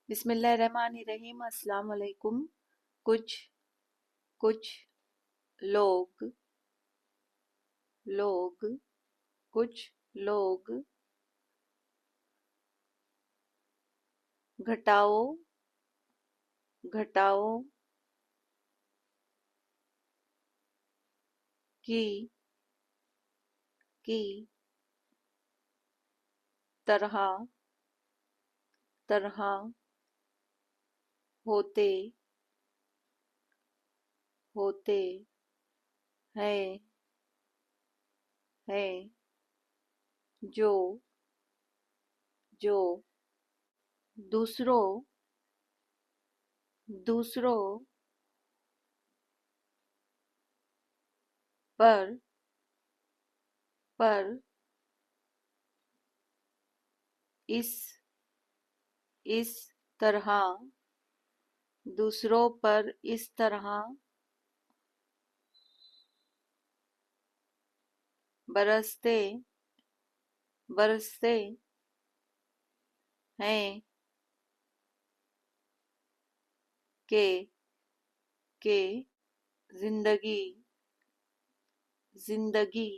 बिस्मिल्लाहिर्रहमानिर्रहीम। अस्सलाम वालेकुम। कुछ कुछ लोग लोग कुछ लोग घटाओ घटाओ की की तरह तरह होते होते हैं हैं जो जो दूसरों दूसरों पर पर इस इस तरह दूसरों पर इस तरह बरसते बरसते हैं के के जिंदगी जिंदगी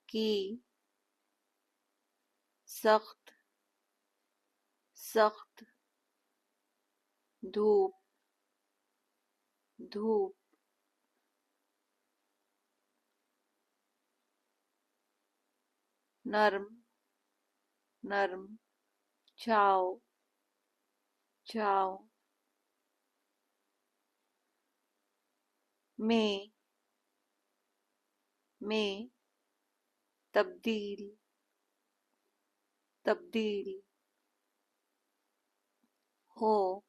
की सख्त सख्त धूप धूप नर्म नर्म छाँव छाँव में में तब्दील तब्दील हो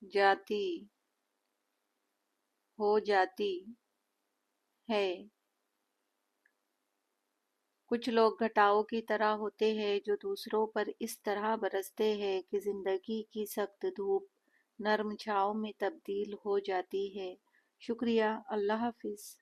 जाती हो जाती है। कुछ लोग घटाओं की तरह होते हैं जो दूसरों पर इस तरह बरसते हैं कि जिंदगी की सख्त धूप नर्म छाँव में तब्दील हो जाती है। शुक्रिया। अल्लाह हाफिज।